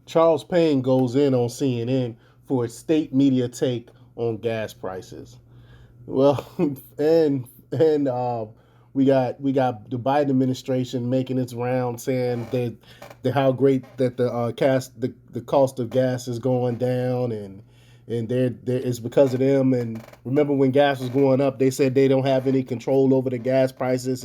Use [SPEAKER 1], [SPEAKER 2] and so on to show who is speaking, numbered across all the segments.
[SPEAKER 1] Charles Payne goes in on CNN for a state media take on gas prices. Well, and we got the Biden administration making its round, saying that how great that the cost of gas is going down, and there is because of them. And remember when gas was going up, they said they don't have any control over the gas prices.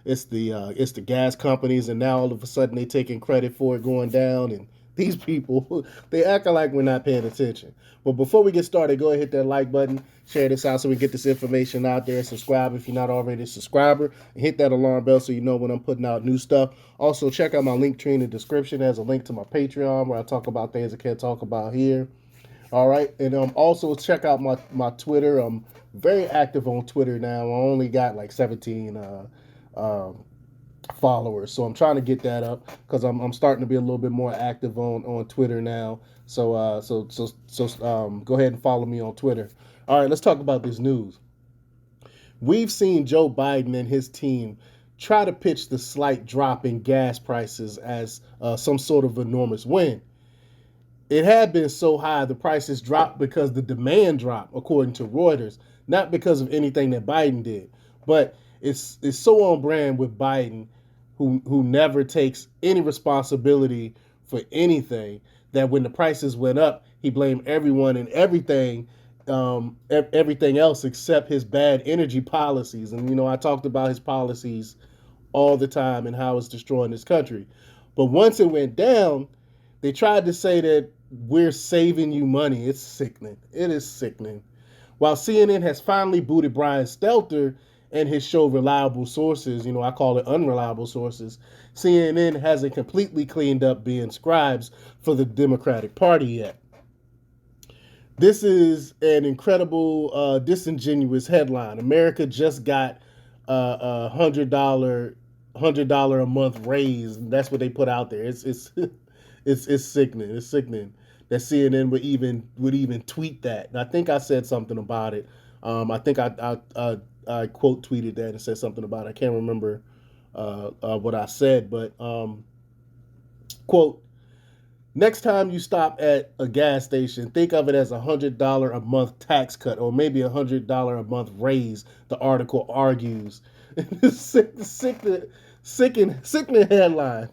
[SPEAKER 1] It's the gas companies, and now all of a sudden they taking credit for it going down. And these people, they acting like we're not paying attention. But before we get started, go ahead and hit that like button, share this out so we get this information out there. Subscribe if you're not already a subscriber, and hit that alarm bell so you know when I'm putting out new stuff. Also, check out my link tree in the description. There's a link to my Patreon where I talk about things I can't talk about here. All right, and also check out my Twitter. I'm very active on Twitter now. I only got like 17 followers, so I'm trying to get that up because I'm starting to be a little bit more active on Twitter now. So go ahead and follow me on Twitter. All right, let's talk about this news. We've seen Joe Biden and his team try to pitch the slight drop in gas prices as some sort of enormous win. It had been so high, the prices dropped because the demand dropped, according to Reuters, not because of anything that Biden did. But it's so on brand with Biden, who never takes any responsibility for anything, that when the prices went up, he blamed everyone and everything else except his bad energy policies. And I talked about his policies all the time and how it's destroying this country. But once it went down, they tried to say that we're saving you money. It's sickening. It is sickening. While CNN has finally booted Brian Stelter and his show Reliable Sources, I call it unreliable sources, CNN hasn't completely cleaned up being scribes for the Democratic Party yet. This is an incredible, disingenuous headline. America just got a $100 a month raise. That's what they put out there. It's sickening. It's sickening that CNN would even tweet that. And I think I said something about it. I think I quote tweeted that and said something about it. I can't remember what I said, but quote: Next time you stop at a gas station, think of it as $100 a month tax cut, or maybe $100 a month raise. The article argues. Sickening headline.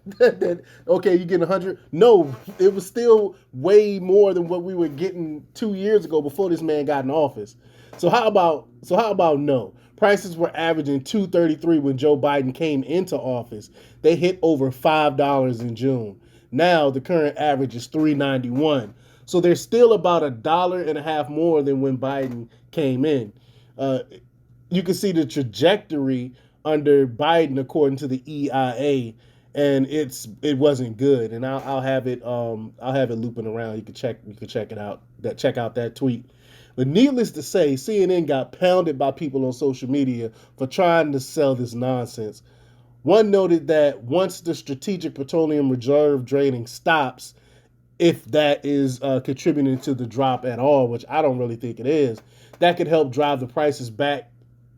[SPEAKER 1] Okay, you getting 100? No, it was still way more than what we were getting 2 years ago before this man got in office. So how about no? Prices were averaging $2.33 when Joe Biden came into office. They hit over $5 in June. Now the current average is $3.91. So they're still about $1.50 more than when Biden came in. Uh, you can see the trajectory under Biden according to the EIA, and it wasn't good. And I'll have it looping around. You can check it out. Check out that tweet. But needless to say, CNN got pounded by people on social media for trying to sell this nonsense. One noted that once the Strategic Petroleum Reserve draining stops, if that is contributing to the drop at all, which I don't really think it is, that could help drive the prices back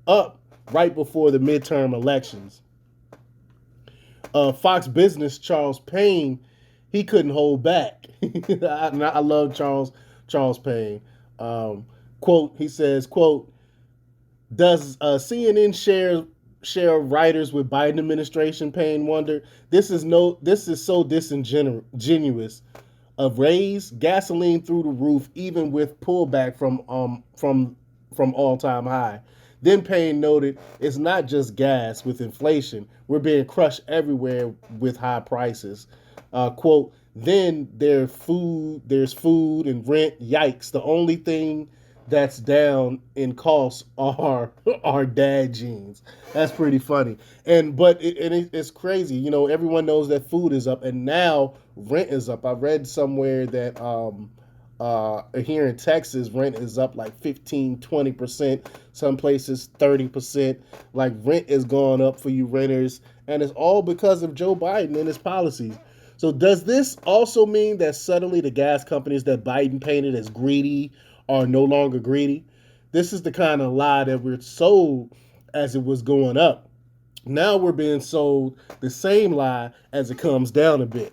[SPEAKER 1] up right before the midterm elections. Fox Business Charles Payne, he couldn't hold back. I love Charles Payne. Quote, he says, quote, does CNN share writers with Biden administration? Payne wondered. This is so disingenuous. A raise, gasoline through the roof, even with pullback from all time high. Then Payne noted, it's not just gas with inflation. We're being crushed everywhere with high prices. Quote, then there's food and rent. Yikes. The only thing that's down in costs are dad jeans. That's pretty funny. It's crazy. Everyone knows that food is up, and now rent is up. I read somewhere that here in Texas, rent is up like 15-20%. Some places 30%. Like, rent is going up for you renters, and it's all because of Joe Biden and his policies. So does this also mean that suddenly the gas companies that Biden painted as greedy are no longer greedy? This is the kind of lie that we're sold as it was going up. Now we're being sold the same lie as it comes down a bit.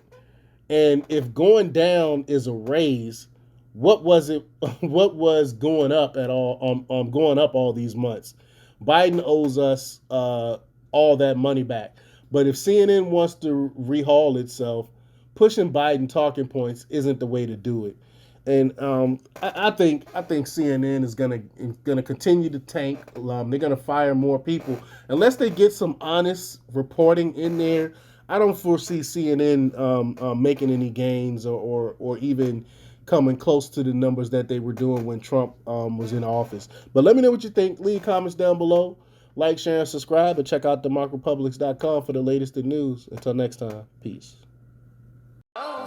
[SPEAKER 1] And if going down is a raise, what was it? What was going up at all? Going up all these months. Biden owes us all that money back. But if CNN wants to rehaul itself, pushing Biden talking points isn't the way to do it. And I think CNN is gonna continue to tank. They're gonna fire more people unless they get some honest reporting in there. I don't foresee CNN making any gains or even coming close to the numbers that they were doing when Trump was in office. But let me know what you think. Leave comments down below. Like, share, and subscribe, and check out democrepublics.com for the latest in news. Until next time, peace. Oh,